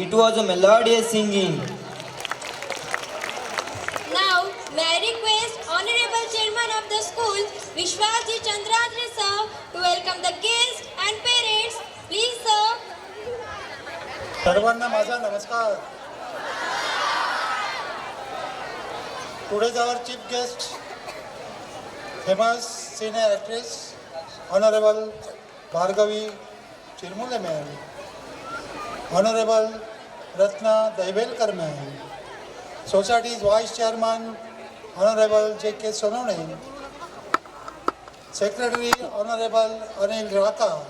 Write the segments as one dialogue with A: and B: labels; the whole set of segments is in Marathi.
A: It was a melodious singing.
B: Now, may I request Honorable Chairman of the school, Vishwasji Chandradri sir, to welcome the guests and parents. Please, sir.
C: सर्वांना माझा नमस्कार. Today's our chief guest, famous senior actress, Honorable Bhargavi Chirmule ma'am, Honorable Ratna Daivelkar ma'am, Society's Vice Chairman, Honorable J.K. Sonone, Secretary Honorable Anil Raka,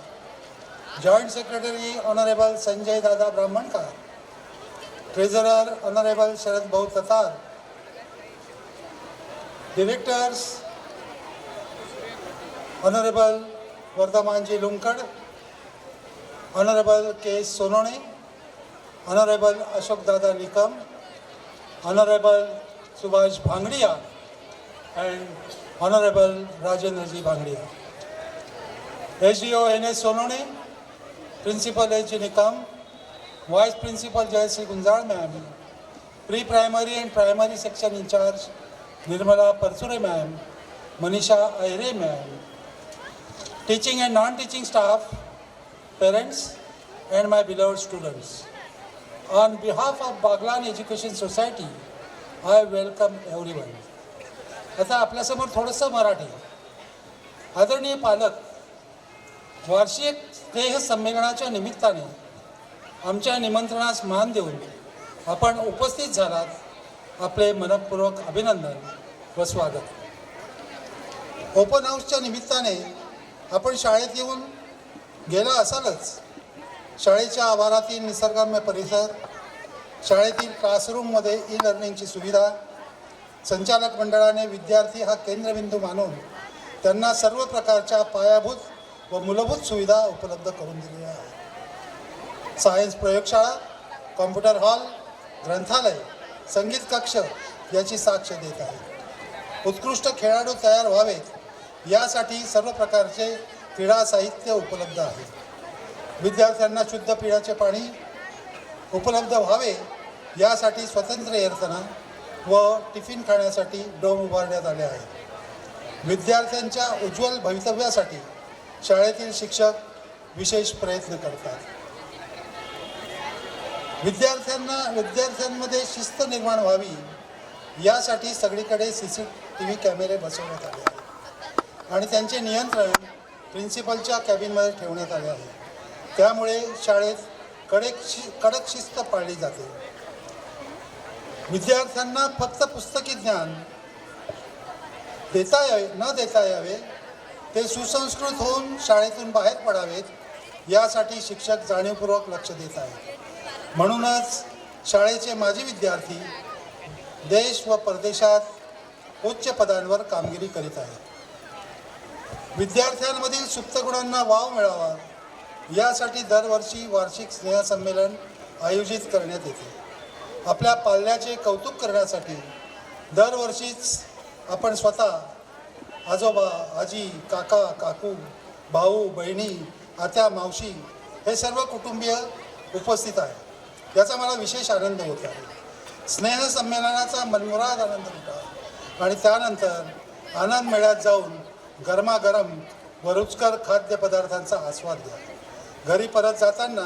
C: Joint Secretary Honorable Sanjay Dada Brahmankar, Treasurer Honorable Sharad Bhau Tatar, Directors Honorable Vardhamanji Lunkad, Honorable K. Sonone, Honorable Ashok Dada Nikam, Honorable Subhash Bhangdiya, and Honorable Rajendraji Bhangdiya. SDO N.S. Sonone, Principal H. Nikam, Vice Principal Jayasri Gunjal ma'am, Pre-Primary and Primary Section in charge Nirmala Parsure ma'am, Manisha Aire ma'am, teaching and non-teaching staff, parents, and my beloved students. On behalf of Baglan Education Society, I welcome everyone. आता आपल्यासमोर थोडंसं मराठी. आदरणीय पालक, वार्षिक स्नेह संमेलनाच्या निमित्ताने आमच्या निमंत्रणास मान देऊन आपण उपस्थित झालात. आपले मनपूर्वक अभिनंदन व स्वागत. ओपन हाऊसच्या निमित्ताने आपण शाळेत येऊन गेला असालच. शाळेच्या आवारातील निसर्गरम्य परिसर, शाळेतील क्लासरूममध्ये ई लर्निंगची सुविधा, संचालक मंडळाने विद्यार्थी हा केंद्रबिंदू मानून त्यांना सर्व प्रकारच्या पायाभूत व मूलभूत सुविधा उपलब्ध करून दिलेल्या आहेत. सायन्स प्रयोगशाळा, कॉम्प्युटर हॉल, ग्रंथालय, संगीत कक्ष याची साक्ष देत आहे. उत्कृष्ट खेळाडू तयार व्हावेत यासाठी सर्व प्रकारचे क्रीडा साहित्य उपलब्ध आहे. विद्यार्थ्यांना शुद्ध पिण्याचे पाणी उपलब्ध व्हावे यासाठी स्वतंत्र यंत्रणा व टिफिन खाण्यासाठी डोम उभारण्यात आले आहेत. विद्यार्थ्यांच्या उज्ज्वल भवितव्यासाठी शाळेतील शिक्षक विशेष प्रयत्न करतात. विद्यार्थ्यांमध्ये शिस्त निर्माण व्हावी यासाठी सगळीकडे CCTV कॅमेरे बसवण्यात आले आहेत आणि त्यांचे नियंत्रण प्रिन्सिपलच्या कॅबिनमध्ये ठेवण्यात आले आहे. त्यामुळे शाळेत कडक शिस्त पाळली जाते. विद्यार्थ्यांना फक्त पुस्तकी ज्ञान न देता यावे, ते सुसंस्कृत होऊन शाळेतून बाहेर पडावेत यासाठी शिक्षक जाणीवपूर्वक लक्ष देत आहेत. म्हणूनच शाळेचे माजी विद्यार्थी देश व परदेशात उच्च पदांवर कामगिरी करीत आहेत. विद्यार्थ्यांमधील सुप्त गुणांना वाव मिळावा यासाठी दरवर्षी वार्षिक स्नेहसंमेलन आयोजित करण्यात येते. आपल्या पाल्याचे कौतुक करण्यासाठी दरवर्षीच आपण स्वतः आजोबा, आजी, काका, काकू, भाऊ, बहिणी, आत्या, मावशी हे सर्व कुटुंबीय उपस्थित आहे. याचा मला विशेष आनंद होत आहे. स्नेहसंमेलनाचा मनमुराद आनंद लुटा आणि त्यानंतर आनंद मेळ्यात जाऊन गरमागरम व रुचकर खाद्यपदार्थांचा आस्वाद घ्या. घरी परत जाताना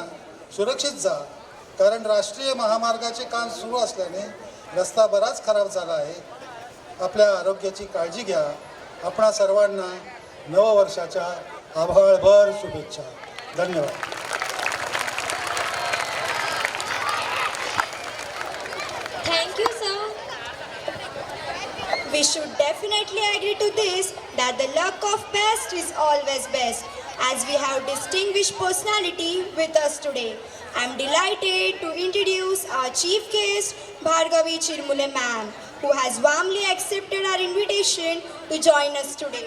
C: सुरक्षित जा, कारण राष्ट्रीय महामार्गाचे काम सुरू असल्याने रस्ता बराच खराब झाला आहे. आपल्या आरोग्याची काळजी घ्या. आपणा सर्वांना नववर्षाच्या आभाळभर शुभेच्छा. धन्यवाद.
B: Thank you, sir. We should definitely agree to this that the luck of best is always best, as we have distinguished personality with us today. I am delighted to introduce our chief guest, Bhargavi Chirmule ma'am, who has warmly accepted our invitation to join us today.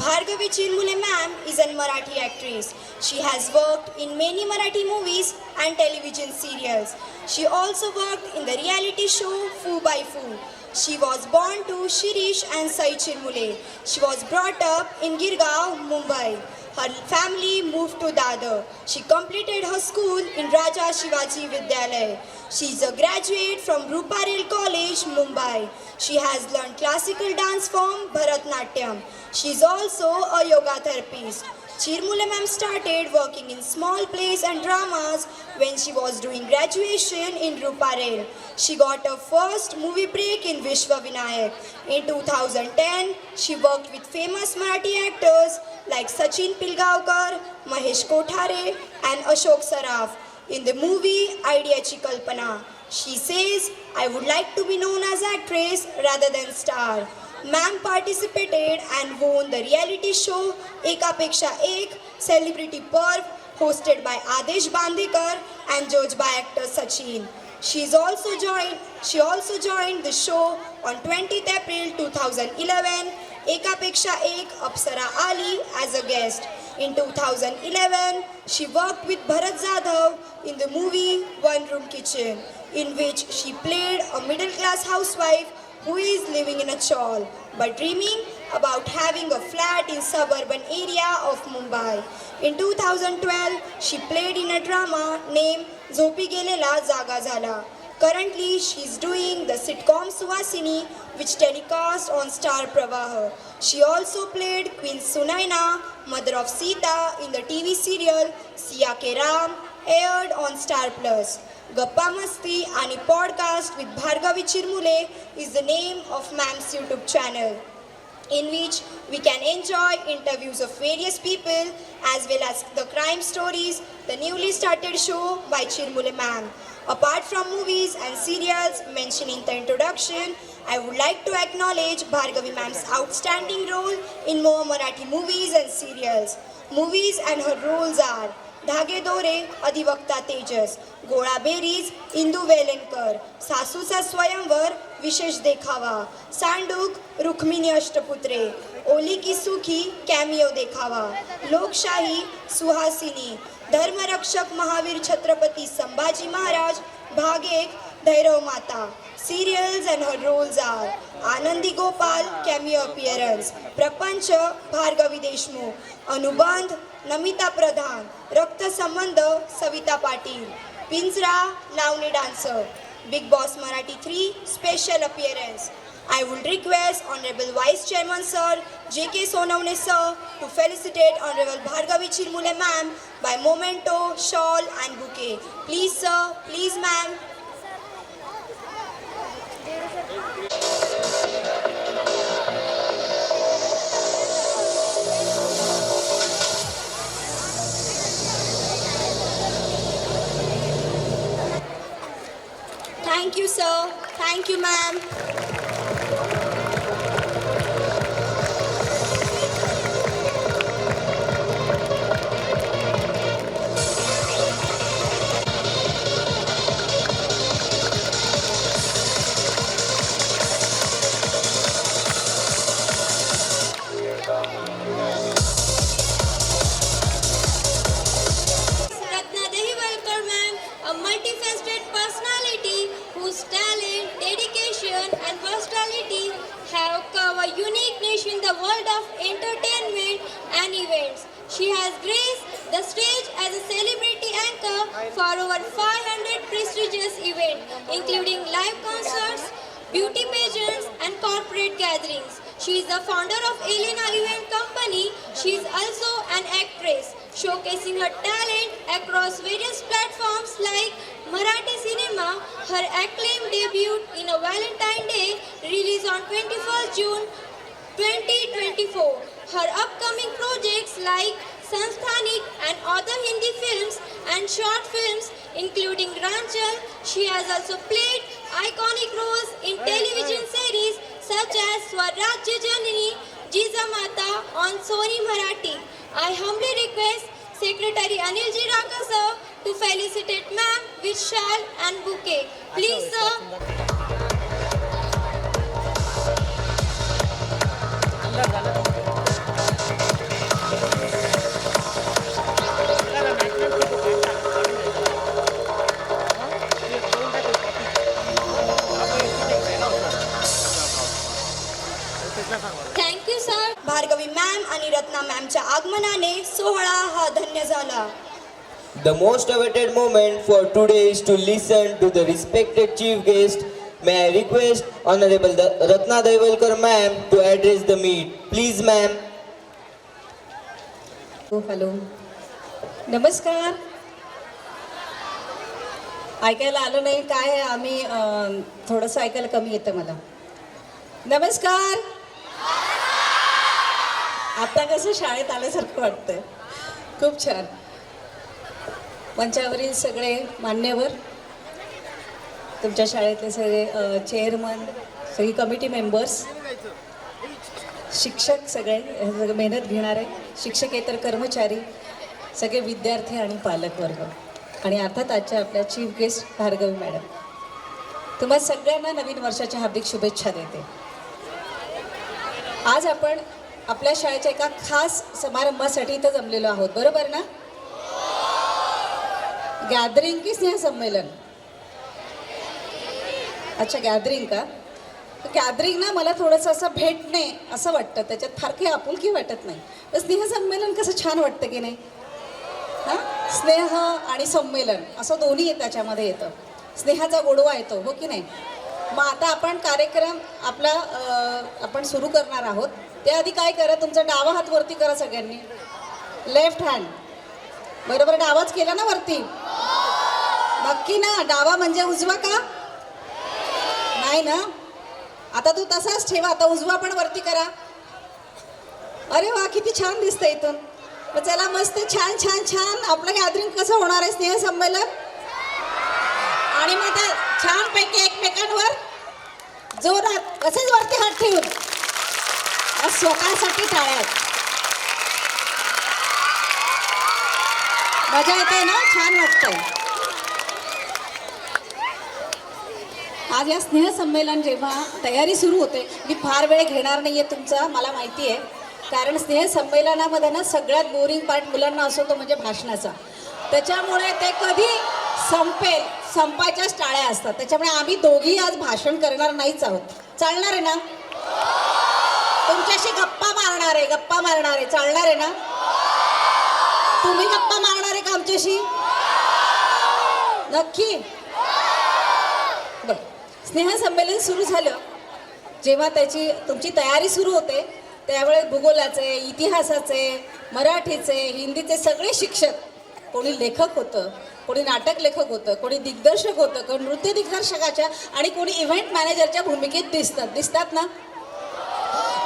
B: Bhargavi Chirmule ma'am is a Marathi actress. She has worked in many Marathi movies and television serials. She also worked in the reality show Foo by Foo. She was born to Shirish and Sai Chirmule. She was brought up in Girgaon, Mumbai. Her family moved to Dadar. She completed her school in Raja Shivaji Vidyalaya. She is a graduate from Ruparel College, Mumbai. She has learned classical dance form Bharatnatyam. She is also a yoga therapist. Chirmule ma'am started working in small plays and dramas when she was doing graduation in Ruparel. She got her first movie break in Vishwa Vinayak. In 2010, she worked with famous Marathi actors like Sachin Pilgaonkar, Mahesh Kothare and Ashok Saraf in the movie Ideachi Kalpana. She says, I would like to be known as actress rather than star. Ma'am participated and won the reality show Ekapeksha Ek Celebrity Perv hosted by Adesh Bandekar and judged by actor Sachin. She also joined the show on 20th April 2011 Ekapeksha Ek Apsara Ali as a guest. In 2011, she worked with Bharat Jadhav in the movie One Room Kitchen, in which she played a middle-class housewife who is living in a chawl but dreaming about having a flat in suburban area of Mumbai. In 2012, she played in a drama named Zopi Gelela Zaga Zala. Currently, she is doing the sitcom Suhasini, which telecast on Star Pravaha. She also played Queen Sunaina, mother of Sita, in the TV serial Siya Ke Ram, aired on Star Plus. Gappa Masti आणि podcast with Bhargavi Chirmule is the name of ma'am's YouTube channel, in which we can enjoy interviews of various people as well as the crime stories, the newly started show by Chirmule ma'am. Apart from movies and serials mentioned in the introduction, I would like to acknowledge Bhargavi ma'am's outstanding role in more Marathi movies and serials. Movies and her roles are धागे दोरे अधिवक्ता तेजस, गोळा बेरीज इंदू वेलणकर, सासूचा स्वयंवर विशेष देखावा, सांडूक रुक्मिणी अष्टपुत्रे, ओली की सुखी कॅमियो देखावा, लोकशाही सुहासिनी, धर्मरक्षक महावीर छत्रपती संभाजी महाराज भाग 1 धैरव माता. Serials and her roles are Anandi Gopal cameo appearance, प्रपंच भार्गवी देशमुख, अनुबंध नमिता प्रधान, रक्त संबंध Savita Patil, Pinjara Lavani dancer, Bigg Boss Marathi 3 special appearance. I would request Honorable Vice Chairman Sir J.K. Sonavne Sir to felicitate Honorable Bhargavi Chirmule ma'am by memento, shawl and bouquet. Please sir, please ma'am. Thank you sir, thank you ma'am.
D: In the world of entertainment and events. She has graced the stage as a celebrity anchor for over 500 prestigious events, including live concerts, beauty pageants, and corporate gatherings. She is the founder of Elena Event Company. She is also an actress, showcasing her talent across various platforms like Marathi cinema. Her acclaimed debut in A Valentine Day, released on 21st June 2024. Her upcoming projects like Sansthanik and other Hindi films and short films including Ranchal. She has also played iconic roles in television series such as Swarajya Janani, Jijamata on Sony Marathi. I humbly request Secretary Anil Ji Raka sir to felicitate ma'am with shawl and bouquet. Please sir. Thank you, sir.
B: Bhargavi ma'am आणि रत्ना मॅमच्या आगमनाने सोहळा हा धन्य झाला.
A: The most awaited moment for today is to listen to the respected chief guest. May I request Honorable Ratna Daivalkar ma'am to address the meet. Please ma'am.
E: Hello, नमस्कार. ऐकायला आलं नाही काय? आम्ही थोडंसं ऐकायला कमी येतं मला. नमस्कार. आता कसं शाळेत आल्यासारखं वाटतंय. खूप छान. मंचावरील सगळे मान्यवर, तुमच्या शाळेतले सगळे चेअरमन, सगळी कमिटी मेंबर्स, शिक्षक, सगळे सगळे मेहनत घेणारे शिक्षकेतर कर्मचारी, सगळे विद्यार्थी आणि पालकवर्ग, आणि अर्थात आजच्या आपल्या चीफ गेस्ट भार्गवी मॅडम, तुम्हा सगळ्यांना नवीन वर्षाच्या हार्दिक शुभेच्छा देते. आज आपण आपल्या शाळेच्या एका खास समारंभासाठी इथं जमलेलो आहोत, बरोबर ना? गॅदरिंग की स्नेहसंमेलन? अच्छा, गॅदरिंग का? गॅदरिंग ना मला थोडंसं असं भेटणे असं वाटतं, त्याच्यात फार काही आपुलकी वाटत नाही. तर स्नेहसंमेलन कसं छान वाटतं की नाही? हां, स्नेह आणि संमेलन असं दोन्ही त्याच्यामध्ये येतं. स्नेहाचा गोडवा येतो, हो की नाही? मग आता आपण कार्यक्रम आपला आपण सुरू करणार आहोत. त्याआधी काय करा, तुमचा डावा हात वरती करा सगळ्यांनी. लेफ्ट हँड, बरोबर? डावाच केला ना वरती? नक्की ना? डावा म्हणजे उजवा का? नाही ना? आता तू तसाच ठेवा. आता उजवा पण वरती करा. अरे वा, किती छान दिसतं इथून. मग चला, मस्त छान छान छान आपलं गॅदरिंग कसं होणार आहे, स्नेहसंमेलन. आणि मग त्या छानपैकी एकमेकांवर जोरात असेच वरती हात ठेवून स्वतःसाठी टाळ्यात. मजा येते ना? छान वाटतंय. आज या स्नेहसंमेलन जेव्हा तयारी सुरू होते, मी फार वेळ घेणार नाही आहे तुमचा, मला माहिती आहे. कारण स्नेहसंमेलनामध्ये ना सगळ्यात बोरिंग पार्ट मुलांना असतो तो म्हणजे भाषणाचा. त्याच्यामुळे ते कधी संपेल, संपायच्याच टाळ्या असतात. त्याच्यामुळे आम्ही दोघी आज भाषण करणार नाहीच आहोत. चालणार आहे ना? तुमच्याशी गप्पा मारणार आहे, गप्पा मारणार आहे. चालणार आहे ना? तुम्ही गप्पा मारणार आहे का आमच्याशी? नक्की? बरं, स्नेहसंमेलन सुरू झालं जेव्हा त्याची तुमची तयारी सुरू होते, त्यावेळेस भूगोलाचे, इतिहासाचे, मराठीचे, हिंदीचे सगळे शिक्षक, कोणी लेखक होतं, कोणी नाटक लेखक होतं, कोणी दिग्दर्शक होतं, कोणी नृत्य दिग्दर्शकाच्या आणि कोणी इव्हेंट मॅनेजरच्या भूमिकेत दिसतात ना?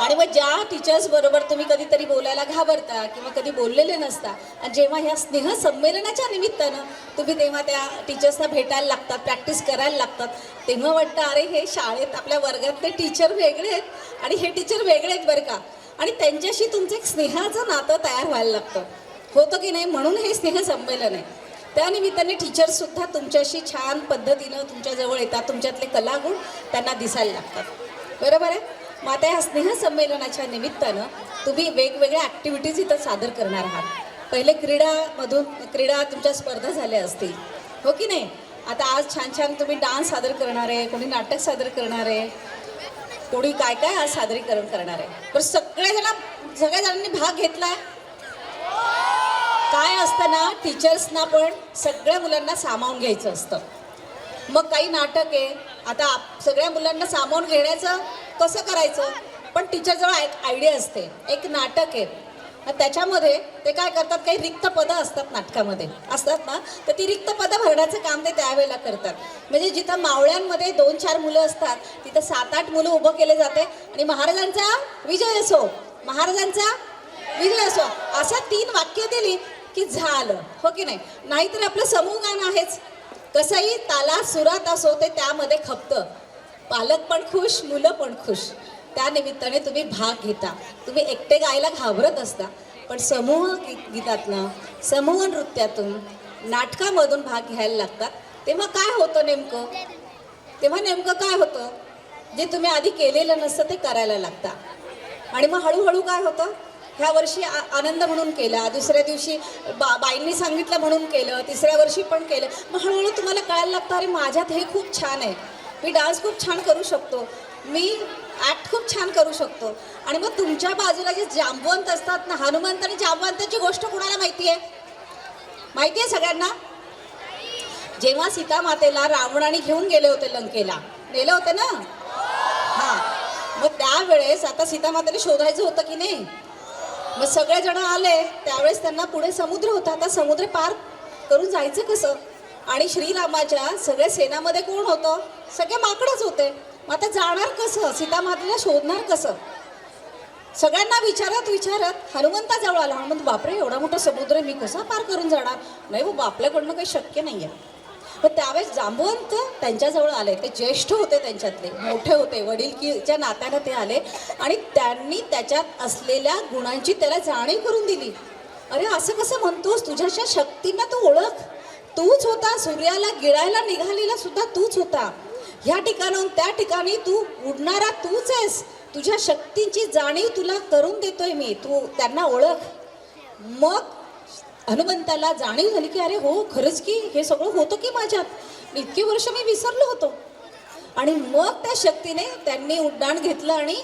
E: आणि मग ज्या टीचर्स बरोबर तुम्ही कधीतरी बोलायला घाबरता किंवा कधी बोललेले नसता, आणि जेव्हा ह्या स्नेहसंमेलनाच्या निमित्तानं तुम्ही तेव्हा त्या टीचर्सना भेटायला लागतात, प्रॅक्टिस करायला लागतात, तेव्हा वाटतं अरे हे शाळेत आपल्या वर्गातले टीचर वेगळे आहेत आणि हे टीचर वेगळे आहेत बरं का. आणि त्यांच्याशी तुमचं एक स्नेहाचं नातं तयार व्हायला लागतं, होतं की नाही? म्हणून हे स्नेहसंमेलन आहे. त्यानिमित्ताने टीचर्ससुद्धा तुमच्याशी छान पद्धतीनं तुमच्याजवळ येतात, तुमच्यातले कलागुण त्यांना दिसायला लागतात, बरोबर आहे? मग आता ह्या स्नेहसंमेलनाच्या निमित्तानं तुम्ही वेगवेगळ्या ॲक्टिव्हिटीज इथं सादर करणार आहात. पहिले क्रीडा तुमच्या स्पर्धा झाल्या असतील, हो की नाही? आता आज छान छान तुम्ही डान्स सादर करणार आहे, कोणी नाटक सादर करणार आहे, कोणी काय काय आज सादरीकरण करणार आहे. तर सगळ्या जणांनी भाग घेतलाय. काय असतं ना, टीचर्सना पण सगळ्या मुलांना सामावून घ्यायचं असतं. मग काही नाटक आहे, आता सगळ्या मुलांना सामावून घेण्याचं कसं करायचं? पण टीचरजवळ एक आयडिया असते. एक नाटक आहे, त्याच्यामध्ये ते काय करतात, काही रिक्त पदं असतात नाटकामध्ये असतात ना, तर ती रिक्त पदं भरण्याचं काम ते त्यावेळेला करतात. म्हणजे जिथं मावळ्यांमध्ये 2-4 मुलं असतात, तिथं 7-8 मुलं उभं केले जाते आणि महाराजांचा विजय असो, महाराजांचा विजय असो असा 3 वाक्य दिली की झालं, हो की नाही? नाहीतर आपलं समूह गाणं आहेच, कसंही तालात सुरात असो ते त्यामध्ये खपतं. पालक पण खुश, मुलं पण खुश. त्या निमित्ताने तुम्ही भाग घेता. तुम्ही एकटे गायला घाबरत असता, पण समूह गीतातनं, समूह नृत्यातून, नाटकामधून भाग घ्यायला लागतात. तेव्हा काय होतं नेमकं? काय होतं? जे तुम्ही आधी केलेलं नसतं ते करायला लागता. आणि मग हळूहळू काय होतं, ह्या वर्षी आनंद म्हणून केला, दुसऱ्या दिवशी बाईंनी सांगितलं म्हणून केलं, तिसऱ्या वर्षी पण केलं. मग हळूहळू तुम्हाला कळायला लागतं, अरे माझ्यात हे खूप छान आहे, मी डान्स खूप छान करू शकतो, मी ॲक्ट खूप छान करू शकतो. आणि मग तुमच्या बाजूला जे जांबवंत असतात ना, हनुमंत आणि जांबवंताची गोष्ट कुणाला माहिती आहे? माहिती आहे सगळ्यांना? जेव्हा सीता मातेला रावणाने घेऊन गेले होते लंकेला, नेलं होतं ना? हां, मग त्यावेळेस आता सीता मातेला शोधायचं होतं की नाही? मग सगळेजण आले, त्यावेळेस त्यांना पुढे समुद्र होता. आता समुद्र पार करून जायचं कसं? आणि श्रीरामाच्या सगळ्या सेनामध्ये कोण होतं? सगळे माकडच होते. मग आता जाणार कसं? सीता मातेला शोधणार कसं? सगळ्यांना विचारत विचारत हनुमंताजवळ आला. हनुमंत, बापरे, एवढा मोठा समुद्र आहे, मी कसा पार करून जाणार? नाही बाबा, आपल्याकडनं काही शक्य नाही आहे. पण त्यावेळेस जांबवंत त्यांच्याजवळ आले. ते ज्येष्ठ होते, त्यांच्यातले मोठे होते, वडीलकीच्या नात्यानं ते आले आणि त्यांनी त्याच्यात असलेल्या गुणांची त्याला जाणीव करून दिली. अरे असं कसं म्हणतोस? तुझ्याच्या शक्तींना तू ओळख. तूच होता सूर्याला गिळायला निघालेला सुद्धा तूच होता. ह्या ठिकाणाहून त्या ठिकाणी तू उडणारा तूच आहेस. तुझ्या शक्तींची जाणीव तुला करून देतोय मी, तू त्यांना ओळख. मग हनुमंताला जाणीव झाली की अरे हो, खरंच की हे सगळं होतं की माझ्यात, इतके वर्ष मी विसरलो होतो. आणि मग त्या शक्तीने त्यांनी उड्डाण घेतलं आणि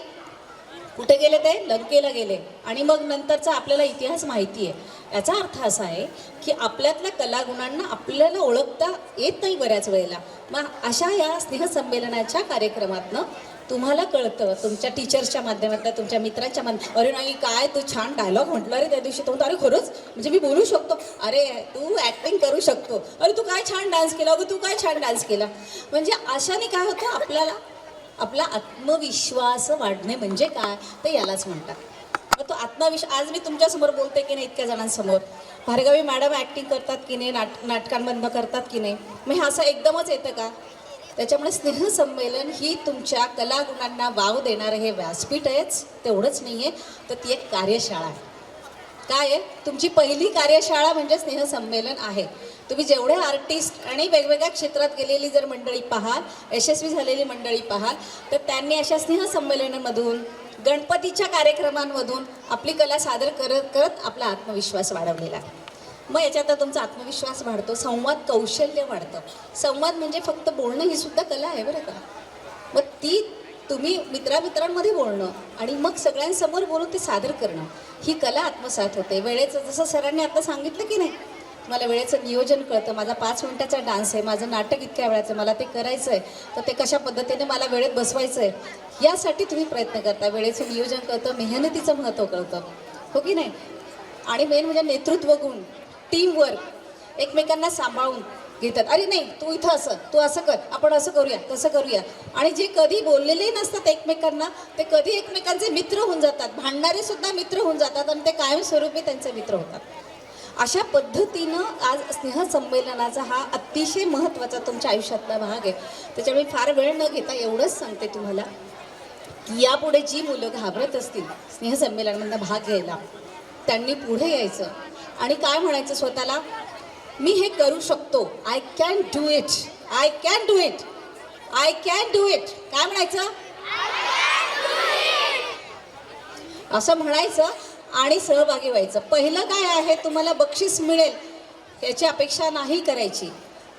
E: कुठे गेले? ते लंकेला गेले. आणि मग नंतरचा आपल्याला इतिहास माहिती आहे. याचा अर्थ असा आहे की आपल्यातल्या कलागुणांना आपल्याला ओळखता येत नाही बऱ्याच वेळेला. मग अशा या स्नेहसंमेलनाच्या कार्यक्रमातनं तुम्हाला कळतं, तुमच्या टीचर्सच्या माध्यमातून, तुमच्या मित्रांच्या माध्यमातून, अरे नाही काय तू छान डायलॉग म्हटलं रे त्या दिवशी. तो म्हणतो अरे खरंच, म्हणजे मी बोलू शकतो, अरे तू ॲक्टिंग करू शकतो, अरे तू काय छान डान्स केला, अगं तू काय छान डान्स केला. म्हणजे अशाने काय होतं, आपला आत्मविश्वास वाढणे म्हणजे काय, ते यालाच म्हणतात. मग तो आत्मविश्वास, आज मी तुमच्यासमोर बोलते की नाही, इतक्या जणांसमोर, भार्गवी मॅडम ॲक्टिंग करतात की नाही, नाटकांमधनं करतात की नाही, मग हे असं एकदमच येतं का? त्याच्यामुळे स्नेहसंमेलन ही तुमच्या कलागुणांना वाव देणारं हे व्यासपीठ आहेच, तेवढंच नाही आहे, तर ती एक कार्यशाळा आहे. काय आहे? तुमची पहिली कार्यशाळा म्हणजे स्नेहसंमेलन आहे. तुम्ही जेवढे आर्टिस्ट आणि वेगवेगळ्या क्षेत्रात गेलेली जर मंडळी पाहाल, यशस्वी झालेली मंडळी पाहाल, तर त्यांनी अशा स्नेहसंमेलनामधून, गणपतीच्या कार्यक्रमांमधून आपली कला सादर करत करत आपला आत्मविश्वास वाढवलेला आहे. मग याच्यात तुमचा आत्मविश्वास वाढतो, संवाद कौशल्य वाढतं. संवाद म्हणजे फक्त बोलणं ही सुद्धा कला आहे बरं का. मग ती तुम्ही मित्रांमध्ये बोलणं आणि मग सगळ्यांसमोर बोलून ते सादर करणं, ही कला आत्मसात होते. वेळेचं, जसं सरांनी आता सांगितलं की नाही, मला वेळेचं नियोजन कळतं, माझा 5 मिनिटाचा डान्स आहे, माझं नाटक इतक्या वेळाचं, मला ते करायचं आहे, तर ते कशा पद्धतीने मला वेळेत बसवायचं आहे, यासाठी तुम्ही प्रयत्न करता. वेळेचं नियोजन कळतं, मेहनतीचं महत्त्व कळतं, हो की नाही. आणि मेन म्हणजे नेतृत्व गुण, टीमवर्क, एकमेकांना सांभाळून घेतात. अरे नाही तू इथं असं, तू असं कर, आपण असं करूया, तसं करूया. आणि जे कधी बोललेले नसतात एकमेकांना, ते कधी एकमेकांचे मित्र होऊन जातात, भांडणारे सुद्धा मित्र होऊन जातात आणि ते कायमस्वरूपी त्यांचे मित्र होतात. अशा पद्धतीनं आज स्नेहसंमेलनाचा हा अतिशय महत्त्वाचा तुमच्या आयुष्यातला भाग आहे. त्याच्यामुळे फार वेळ न घेता एवढंच सांगते तुम्हाला की यापुढे जी मुलं घाबरत असतील स्नेहसंमेलनामधनं भाग घ्यायला, त्यांनी पुढे यायचं आणि काय म्हणायचं स्वतःला, मी हे करू शकतो, I can do it, I can do it, I can do it. काय म्हणायचं? असं म्हणायचं आणि सहभागी व्हायचं. पहिलं काय आहे, तुम्हाला बक्षीस मिळेल याची अपेक्षा नाही करायची.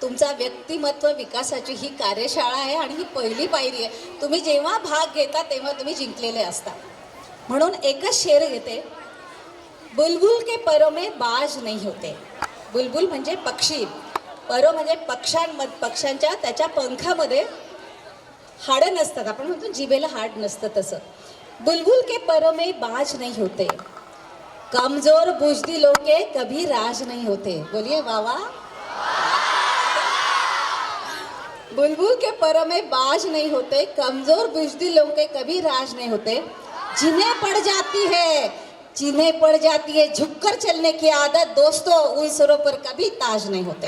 E: तुमचा व्यक्तिमत्व विकासाची ही कार्यशाळा आहे आणि ही पहिली पायरी आहे. तुम्ही जेव्हा भाग घेता तेव्हा तुम्ही जिंकलेले असता. म्हणून एकच शेर घेते, बुलबुल के परों में बाज नहीं होते. बुलबुल म्हणजे पक्षी, परो म्हणजे पक्ष्यांच्या त्याच्या पंखामध्ये हाडं नसतात, आपण म्हणतो जिभेला हाड नसतं तसं. बुलबुल के परों में बाज नहीं होते, कमजोर बुजदिलों के कभी राज नहीं होते. बोलिए वाह. बुलबुल के परों में बाज नहीं होते, कमजोर बुजदिलों के कभी राज नहीं होते. जिन्हें पड़ जाती है झुककर चलने की आदत, दोस्तों उन सिरों पर कभी ताज नहीं होते.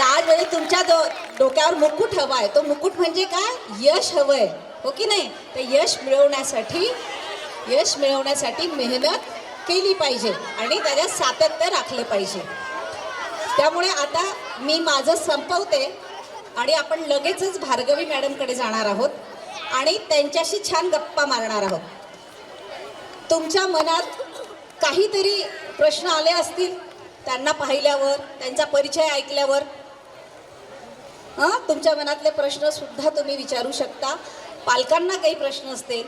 E: ताज म्हणजे तुमच्या डोक्यावर मुकुट हवा आहे. तो मुकुट म्हणजे काय? यश हवंय, हो की नाही. ते यश मिळवण्यासाठी मेहनत केली पाहिजे आणि त्याच्यात सातत्य राखलं पाहिजे. त्यामुळे आता मी माझं संपवते आणि आपण लगेचच भार्गवी मॅडमकडे जाणार आहोत आणि त्यांच्याशी छान गप्पा मारणार आहोत. तुमच्या मनात काहीतरी प्रश्न आले असतील त्यांना पाहिल्यावर, त्यांचा परिचय ऐकल्यावर. तुमच्या मनातले प्रश्न सुद्धा तुम्ही विचारू शकता. पालकांना काही प्रश्न असतील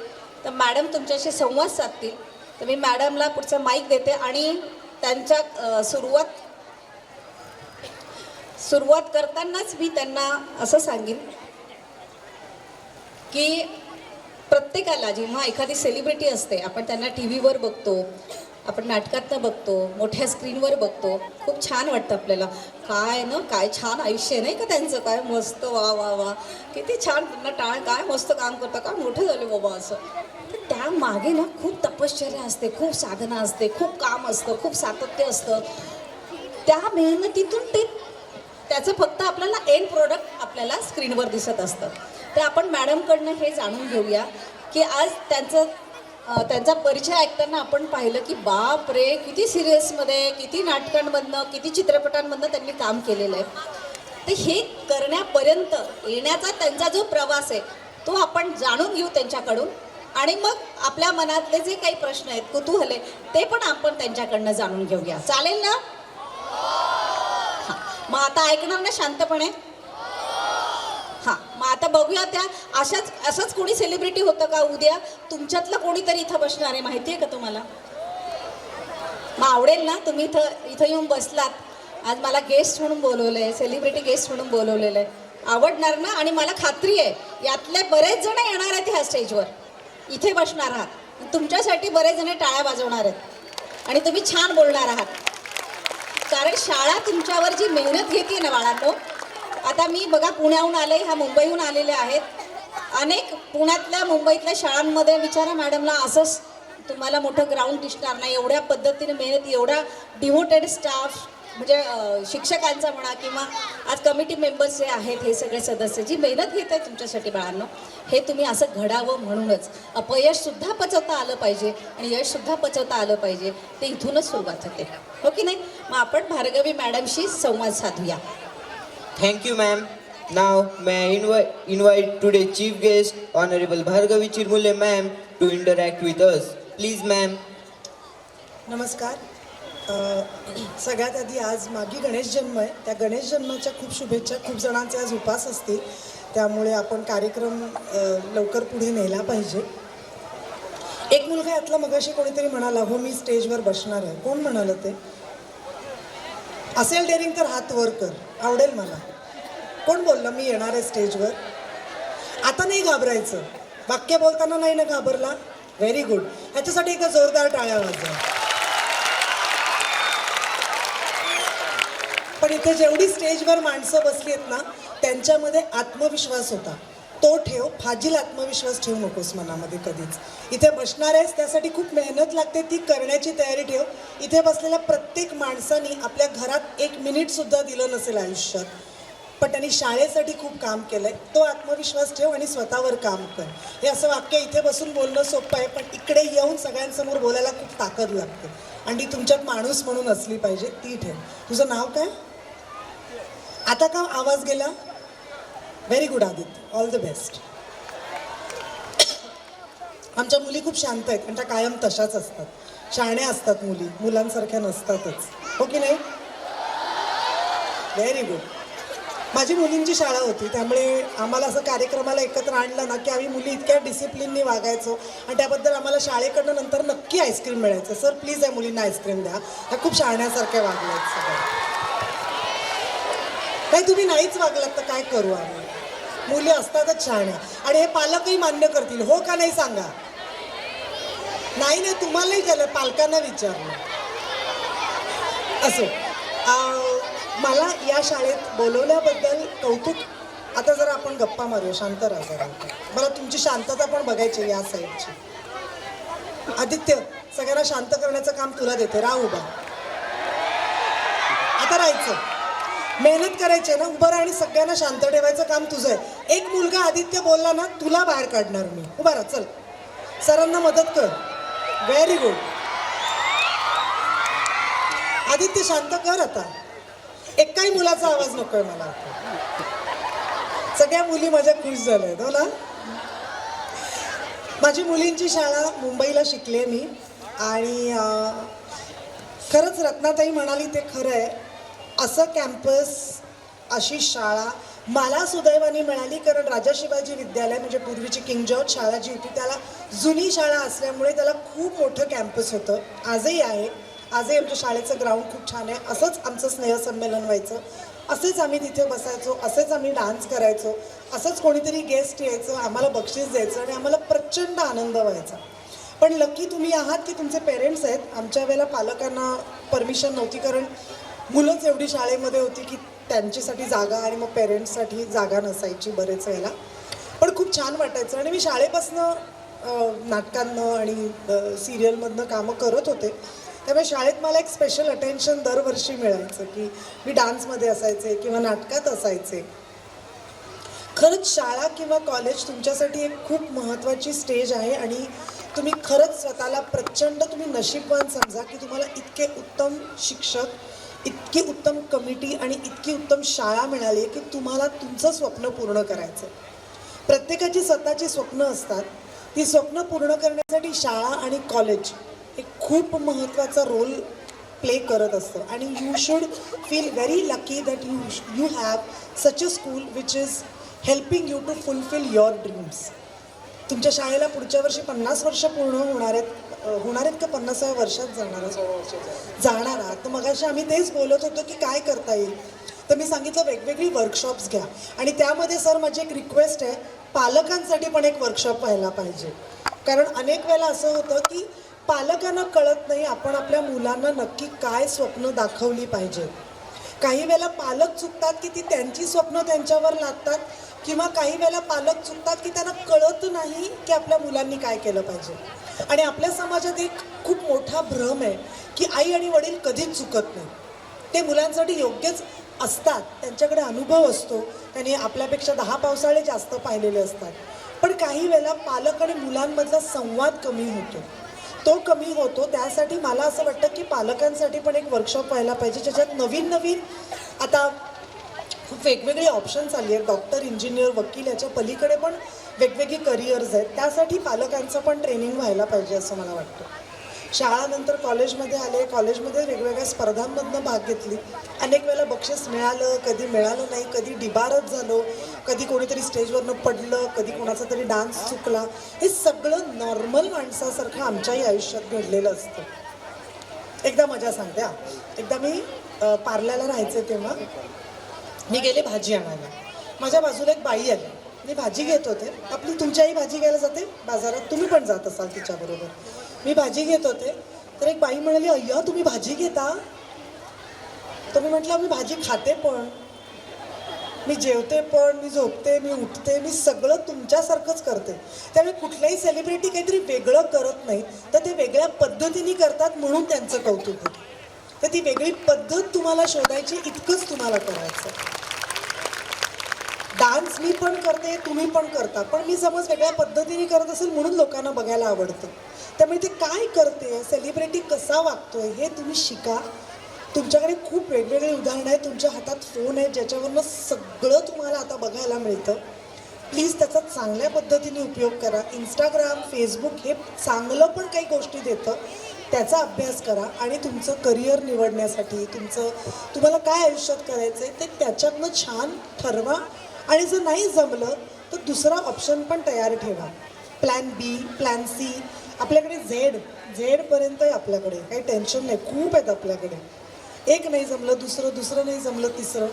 E: तर मॅडम तुमच्याशी संवाद साधतील. तर मी मॅडमला पुढचा माईक देते आणि त्यांच्या सुरुवात करतानाच मी त्यांना असं सांगेन की प्रत्येकाला जेव्हा एखादी सेलिब्रिटी असते, आपण त्यांना टी व्हीवर बघतो, आपण नाटकातनं बघतो, मोठ्या स्क्रीनवर बघतो, खूप छान वाटतं आपल्याला. काय छान आयुष्य नाही का त्यांचं, काय मस्त, वा वा वा, किती छान, त्यांना काय मस्त काम करतं, काय मोठं झालं बाबा असं. तर त्यामागे ना खूप तपश्चर्या असते, खूप साधना असते, खूप काम असतं, खूप सातत्य असतं. त्या मेहनतीतून त्याचं फक्त आपल्याला एंड प्रोडक्ट आपल्याला स्क्रीनवर दिसत असतं. तर आपण मॅडमकडनं हे जाणून घेऊया की आज त्यांचा परिचय ऐकताना आपण पाहिलं की बाप रे, किती सिरियसमध्ये, किती नाटकांमधनं, किती चित्रपटांमधनं त्यांनी काम केलेलं आहे. तर हे करण्यापर्यंत येण्याचा त्यांचा जो प्रवास आहे तो आपण जाणून घेऊ त्यांच्याकडून. आणि मग आपल्या मनातले जे काही प्रश्न आहेत, कुतूहल आहे, ते पण आपण त्यांच्याकडनं जाणून घेऊया. चालेल ना? हां, मग आता ऐकणार ना शांतपणे? हां, मग आता बघूया त्या असंच कोणी सेलिब्रिटी होतं का उद्या तुमच्यातलं कोणीतरी इथं बसणार आहे, माहिती आहे का तुम्हाला? मग आवडेल ना? तुम्ही इथं येऊन बसलात, आज मला गेस्ट म्हणून बोलवलं आहे, सेलिब्रिटी गेस्ट म्हणून बोलवलेलं आहे, आवडणार ना? आणि मला खात्री आहे यातले बरेच जण येणार आहेत ह्या स्टेजवर, इथे बसणार आहात, तुमच्यासाठी बरेच जण टाळ्या वाजवणार आहेत आणि तुम्ही छान बोलणार आहात. कारण शाळा तुमच्यावर जी मेहनत घेते ना बाळांनो, आता मी बघा पुण्याहून आले, ह्या मुंबईहून आलेले आहेत, अनेक पुण्यातल्या मुंबईतल्या शाळांमध्ये विचारा मॅडमला, असंच तुम्हाला मोठं ग्राउंड दिसणार नाही, एवढ्या पद्धतीने मेहनत, एवढा डिव्होटेड स्टाफ, म्हणजे शिक्षकांचा म्हणा किंवा आज कमिटी मेंबर्स जे आहेत, हे सगळे सदस्य जी मेहनत घेत आहेत तुमच्यासाठी बाळांनो, हे तुम्ही असं घडावं म्हणूनच. अपयशसुद्धा पचवता आलं पाहिजे आणि यशसुद्धा पचवता आलं पाहिजे, ते इथूनच सुरुवात होते, हो की नाही? मग आपण भार्गवी मॅडमशी संवाद साधूया.
A: Thank you, ma'am. Now, may I invite today's chief guest, Honorable Bhargavi Chirmule, ma'am, to interact with us. Please, ma'am.
F: नमस्कार. सगळ्यात आधी आज मागी गणेश जन्म आहे, त्या गणेश जन्माच्या खूप शुभेच्छा. खूप जणांचे आज उपास असतील, त्यामुळे आपण कार्यक्रम लवकर पुढे नेला पाहिजे. एक मुलगा यातला मगाशी कोणीतरी म्हणाला, हो मी स्टेजवर बसणार आहे. कोण म्हणालं ते? असेल डेअरिंग तर हात वर कर, आवडेल मला. कोण बोललं मी येणार आहे स्टेजवर? आता नाही घाबरायचं. वाक्य बोलताना नाही ना घाबरला? Very good. ह्याच्यासाठी एका जोरदार टाळ्या वाजवा. पण इथे जेवढी स्टेजवर माणसं बसली आहेत ना, त्यांच्यामध्ये आत्मविश्वास होता, तो ठेव. फाजील आत्मविश्वास ठेवू नकोस मनामध्ये कधीच. इथे बसणार आहेस त्यासाठी खूप मेहनत लागते, ती करण्याची तयारी ठेव. इथे बसलेल्या प्रत्येक माणसाने आपल्या घरात 1 मिनिटसुद्धा दिलं नसेल आयुष्यात, पण त्यांनी शाळेसाठी खूप काम केलं आहे. तो आत्मविश्वास ठेव आणि स्वतःवर काम कर. हे असं वाक्य इथे बसून बोलणं सोपं आहे, पण इकडे येऊन सगळ्यांसमोर बोलायला खूप ताकद लागते आणि ती तुमच्यात माणूस म्हणून असली पाहिजे, ती ठेव. तुझं नाव काय? आता का आवाज गेला? Very good Aditya, all the best. आमच्या मुली खूप शांत आहेत आणि त्या कायम तशाच असतात, शहाण्या असतात मुली, मुलांसारख्या नसतातच, हो की नाही? Very good. माझी मुलींची शाळा होती, त्यामुळे आम्हाला असं कार्यक्रमाला एकत्र आणलं ना की आम्ही मुली इतक्या डिसिप्लिननी वागायचो आणि त्याबद्दल आम्हाला शाळेकडनं नंतर नक्की आईस्क्रीम मिळायचं. सर प्लीज आहे मुलींना आईस्क्रीम द्या, त्या खूप शहाण्यासारख्या वागल्या आहेत सगळ्या. नाही तुम्ही नाहीच वागलात तर काय करू आम्ही? मुली असतातच शहाण्या आणि हे पालकही मान्य करतील, हो का नाही सांगा? नाही नाही तुम्हालाही केलं, पालकांना विचारलं. असो, मला या शाळेत बोलवल्याबद्दल कौतुक. आता जरा आपण गप्पा मारूया, शांत राहा जरा. मला तुमची शांतता पण बघायची या साईडची. आदित्य, सगळ्यांना शांत करण्याचं काम तुला देते, राह उभा. आता राहायचं, मेहनत करायची ना, उभं राहा आणि सगळ्यांना शांत ठेवायचं काम तुझं आहे. एक मुलगा आदित्य बोलला ना, तुला बाहेर काढणार मी. उभा राहा, चल. सरांना मदत कर. Very good. आदित्य शांत कर आता. एकाही मुलाचा आवाज नकोय मला. सगळ्या मुली माझ्या खुश झाल्या आहेत, हो ना? माझी मुलींची शाळा मुंबईला शिकले मी आणि खरंच रत्नाताई म्हणाली ते खरं आहे. असं कॅम्पस, अशी शाळा मला सुदैवाने मिळाली, कारण राजा शिवाजी विद्यालय म्हणजे पूर्वीची किंग जॉर्ज शाळा जी होती त्याला जुनी शाळा असल्यामुळे त्याला खूप मोठं कॅम्पस होतं, आजही आहे. आजही आमच्या शाळेचं ग्राउंड खूप छान आहे. असंच आमचं स्नेहसंमेलन व्हायचं, असेच आम्ही तिथे बसायचो, असेच आम्ही डान्स करायचो, असंच कोणीतरी गेस्ट यायचं, आम्हाला बक्षीस द्यायचं आणि आम्हाला प्रचंड आनंद व्हायचा. पण लकी तुम्ही आहात की तुमचे पेरेंट्स आहेत. आमच्या वेळेला पालकांना परमिशन नव्हती, कारण मुलंच एवढी शाळेमध्ये होती की त्यांच्यासाठी जागा आणि मग पेरेंट्ससाठी जागा नसायची बरेच वेळेला. पण खूप छान वाटायचं आणि मी शाळेपासनं नाटकांनं आणि सिरियलमधनं कामं करत होते, त्यामुळे शाळेत मला एक स्पेशल अटेन्शन दरवर्षी मिळायचं की मी डान्समध्ये असायचे किंवा नाटकात असायचे. खरंच शाळा किंवा कॉलेज तुमच्यासाठी एक खूप महत्त्वाची स्टेज आहे आणि तुम्ही खरंच स्वतःला प्रचंड तुम्ही नशीबवान समजा की तुम्हाला इतके उत्तम शिक्षक, इतकी उत्तम कमिटी आणि इतकी उत्तम शाळा मिळाली की तुम्हाला तुमचं स्वप्न पूर्ण करायचं. प्रत्येकाची स्वतःची स्वप्न असतात, ती स्वप्न पूर्ण करण्यासाठी शाळा आणि कॉलेज एक खूप महत्त्वाचा रोल प्ले करत असतं आणि you should feel very lucky that you have such a school which is helping you to fulfil your dreams. तुमच्या शाळेला पुढच्या वर्षी 50 वर्ष पूर्ण होणार आहेत का 50व्या वर्षात जाणार आहात. तर मगाशी आम्ही तेच बोलत होतो की काय करता येईल, तर मी सांगितलं वेगवेगळी वर्कशॉप्स घ्या आणि त्यामध्ये सर माझी एक रिक्वेस्ट आहे, पालकांसाठी पण एक वर्कशॉप व्हायला पाहिजे. कारण अनेक वेळेला असं होतं की पालकांना कळत नाही आपण आपल्या मुलांना नक्की काय स्वप्न दाखवली पाहिजे. काही वेळेला पालक चुकतात की ती त्यांची स्वप्न त्यांच्यावर लादतात किंवा काही वेळेला पालक चुकतात की त्यांना कळत नाही की आपल्या मुलांनी काय केलं पाहिजे. आणि आपल्या समाजात एक खूप मोठा भ्रम आहे की आई आणि वडील कधीच चुकत नाही, ते मुलांसाठी योग्यच असतात, त्यांच्याकडे अनुभव असतो, त्यांनी आपल्यापेक्षा 10 पावसाळे जास्त पाहिलेले असतात. पण काही वेळेला पालक आणि मुलांमधला संवाद कमी होतो, तो कमी होतो. त्यासाठी मला असं वाटतं की पालकांसाठी पण एक वर्कशॉप व्हायला पाहिजे, ज्याच्यात नवीन नवीन आता खूप वेगवेगळे ऑप्शन्स आली आहेत, डॉक्टर, इंजिनियर, वकील, याच्या पलीकडे पण वेगवेगळी करिअर्स आहेत. त्यासाठी पालकांचं पण ट्रेनिंग व्हायला पाहिजे असं मला वाटतं. शाळानंतर कॉलेजमध्ये आले, कॉलेजमध्ये वेगवेगळ्या स्पर्धांमधनं भाग घेतली, अनेक वेळेला बक्षीस मिळालं, कधी मिळालं नाही, कधी डिबारच झालो, कधी कोणीतरी स्टेजवरनं पडलं, कधी कोणाचा तरी डान्स चुकला. हे सगळं नॉर्मल माणसासारखं आमच्याही आयुष्यात घडलेलं असतं. एकदा मजा सांगते. एकदा मी पार्ल्याला राहायचे तेव्हा मी गेले भाजी आणायला. माझ्या बाजूला एक बाई आली, मी भाजी घेत होते, आपली तुमच्याही भाजी घ्यायला जाते बाजारात, तुम्ही पण जात असाल तिच्याबरोबर. मी भाजी घेत होते तर एक बाई म्हणाली, अय्या तुम्ही भाजी घेता? तर मी म्हटलं मी भाजी खाते पण, मी जेवते पण, मी झोपते, मी उठते, मी सगळं तुमच्यासारखंच करते. त्यामुळे कुठल्याही सेलिब्रिटी काहीतरी वेगळं करत नाही, तर ते वेगळ्या पद्धतीने करतात म्हणून त्यांचं कौतुक होतं. तर ती वेगळी पद्धत तुम्हाला शोधायची, इतकंच तुम्हाला करायचं. डान्स मी पण करते, तुम्ही पण करता, पण मी समज वेगळ्या पद्धतीने करत असेल म्हणून लोकांना बघायला आवडतं. त्यामुळे ते काय करते, सेलिब्रिटी कसा वागतोय हे तुम्ही शिका. तुमच्याकडे खूप वेगवेगळे उदाहरणं आहेत, तुमच्या हातात फोन आहे ज्याच्यावरनं सगळं तुम्हाला आता बघायला मिळतं. प्लीज त्याचा चांगल्या पद्धतीने उपयोग करा. इंस्टाग्राम, फेसबुक हे चांगलं पण काही गोष्टी देतं, त्याचा अभ्यास करा आणि तुमचं करिअर निवडण्यासाठी तुम्हाला काय आयुष्यात करायचं आहे ते त्याच्यातनं छान ठरवा. आणि जर नाही जमलं तर दुसरा ऑप्शन पण तयार ठेवा. प्लॅन बी, प्लॅन सी, आपल्याकडे झेडपर्यंत आहे आपल्याकडे, काही टेन्शन नाही, खूप आहेत आपल्याकडे. एक नाही जमलं दुसरं नाही जमलं तिसरं,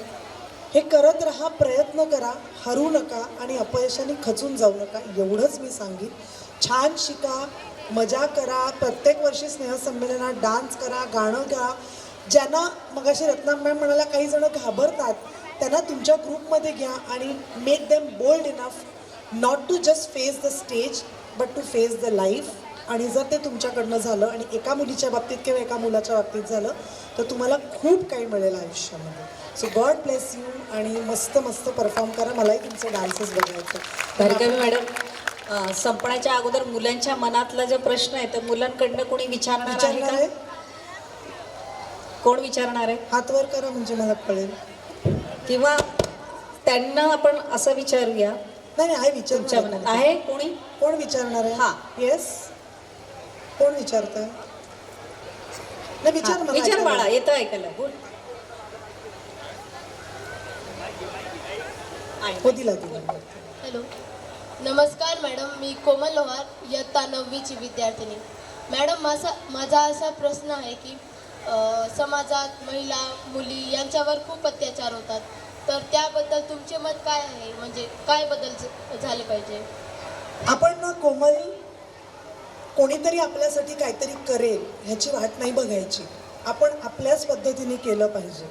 F: हे करत राहा, प्रयत्न करा, हरू नका आणि अपयशाने खचून जाऊ नका, एवढंच मी सांगेन. छान शिका, मजा करा, प्रत्येक वर्षी स्नेहसंमेलनात डान्स करा, गाणं गा. ज्यांना मगाशी रत्ना मॅम म्हणाला काही जण घाबरतात, त्यांना तुमच्या ग्रुपमध्ये घ्या आणि make them bold enough not to just face the stage but to face the life. आणि जर ते तुमच्याकडनं झालं आणि एका मुलीच्या बाबतीत किंवा एका मुलाच्या बाबतीत झालं तर तुम्हाला खूप काही मिळेल आयुष्यामध्ये. सो गॉड ब्लेस यू आणि मस्त मस्त परफॉर्म करा. मलाही तुमचे डान्सेस बघायचे.
E: भार्गवी मॅडम, संपण्याच्या अगोदर मुलांच्या मनातला जो प्रश्न आहे तर मुलांकडनं कोणी विचारणार आहे? कोण विचारणार आहे?
F: हात वर करा म्हणजे मला कळेल.
E: किंवा त्यांना आपण असं विचारूया.
F: नाही आहे विचार
E: तुमच्या मनात आहे कोणी?
F: कोण विचारणार आहे?
E: हां,
F: येस, कोण विचारतंय? नाही विचार,
E: विचार बाळा, येतं ऐकायला. बोल.
F: हो दिला दिला.
G: हॅलो नमस्कार मॅडम, मी कोमल लोहार, इयत्ता 9वीची विद्यार्थिनी. मॅडम, माझा असा प्रश्न आहे की समाजात महिला मुली यांच्यावर खूप अत्याचार होतात, तर त्याबद्दल तुमचे मत काय आहे? म्हणजे काय बदल झाले पाहिजे?
F: आपण ना कोमल, कोणीतरी आपल्यासाठी काहीतरी करेल ह्याची वाट नाही बघायची. आपण आपल्याच पद्धतीने केलं पाहिजे.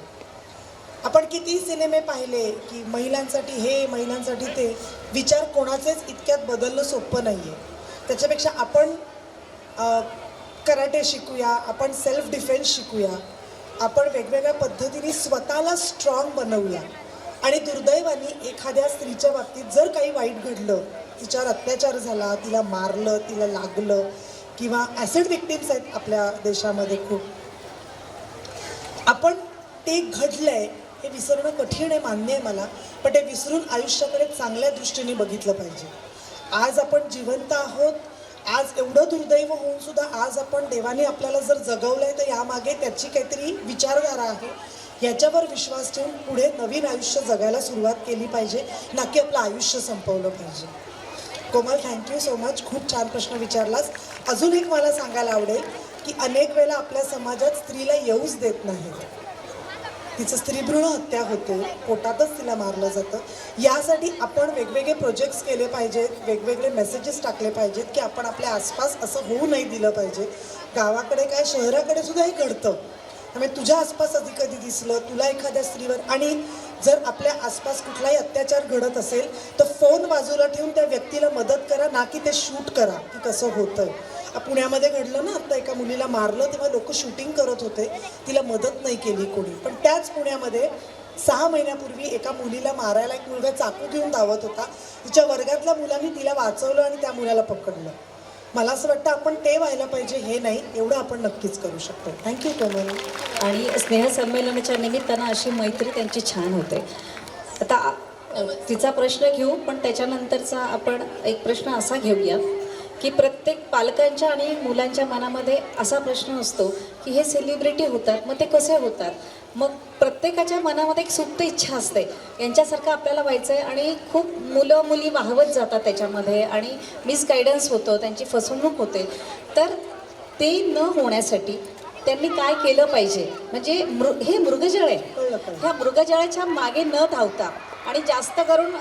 F: आपण किती सिनेमे पाहिले की महिलांसाठी हे, महिलांसाठी ते, विचार कोणाचेच इतक्यात बदलणं सोपं नाही आहे. त्याच्यापेक्षा आपण कराटे शिकूया, आपण सेल्फ डिफेन्स शिकूया, आपण वेगवेगळ्या पद्धतीने स्वतःला स्ट्रॉंग बनवूया. आणि दुर्दैवाने एखाद्या स्त्रीच्या बाबतीत जर काही वाईट घडलं, तिच्यावर अत्याचार झाला, तिला मारलं, तिला लागलं, किंवा ॲसिड विक्टिम्स आहेत आपल्या देशामध्ये खूप, आपण ते घडलंय हे विसरणं कठीण आहे, मान्य आहे मला, पण ते विसरून आयुष्याकडे चांगल्या दृष्टीने बघितलं पाहिजे. आज आपण जिवंत आहोत, आज एवढं दुर्दैव होऊन सुद्धा आज आपण देवाने आपल्याला जर जगवलंय तर यामागे त्याची काहीतरी विचारधारा आहे. याच्यावर विश्वास ठेवून पुढे नवीन आयुष्य जगायला सुरुवात केली पाहिजे, ना की आपलं आयुष्य संपवलं पाहिजे. कोमल, थँक्यू सो मच, खूप छान प्रश्न विचारलास. अजून एक मला सांगायला आवडेल की अनेक वेळेला आपल्या समाजात स्त्रीला येऊच देत नाहीत. तिचं स्त्रीभ्रूण हत्या होते, पोटातच तिला मारलं जातं. यासाठी आपण वेगवेगळे प्रोजेक्ट्स केले पाहिजेत, वेगवेगळे मेसेजेस टाकले पाहिजेत की आपण आपल्या आसपास असं होऊ नाही दिलं पाहिजे. गावाकडे काय, शहराकडे सुद्धा हे घडतं. त्यामुळे तुझ्या आसपास आधी कधी दिसलं तुला एखाद्या स्त्रीवर, आणि जर आपल्या आसपास कुठलाही अत्याचार घडत असेल तर फोन बाजूला ठेवून त्या व्यक्तीला मदत करा, ना की ते शूट करा की कसं होतंय. पुण्यामध्ये घडलं ना, आता एका मुलीला मारलं तेव्हा लोक शूटिंग करत होते, तिला मदत नाही केली कोणी. पण त्याच पुण्यामध्ये 6 महिन्यापूर्वी एका मुलीला मारायला एक मुलगा चाकू घेऊन धावत होता. तिच्या वर्गातल्या मुलांनी तिला वाचवलं आणि त्या मुलाला पकडलं. मला असं वाटतं आपण ते व्हायला पाहिजे, हे नाही, एवढं आपण नक्कीच करू शकतो. थँक्यू कोमल.
E: आणि स्नेहसंमेलनाच्या निमित्तानं अशी मैत्री त्यांची छान होते. आता तिचा प्रश्न घेऊ, पण त्याच्यानंतरचा आपण एक प्रश्न असा घेऊया की प्रत्येक पालकांच्या आणि मुलांच्या मनामध्ये असा प्रश्न असतो की हे सेलिब्रिटी होतात, मग ते कसे होतात? मग प्रत्येकाच्या मनामध्ये एक सुप्त इच्छा असते, यांच्यासारखं आपल्याला व्हायचं आहे, आणि खूप मुलं मुली वाहवत जातात त्याच्यामध्ये आणि मिसगायडन्स होतं, त्यांची फसवणूक होते. तर ते न होण्यासाठी त्यांनी काय केलं पाहिजे? म्हणजे हे मृगजळ आहे, ह्या मृगजळाच्या मागे न धावता, आणि जास्त करून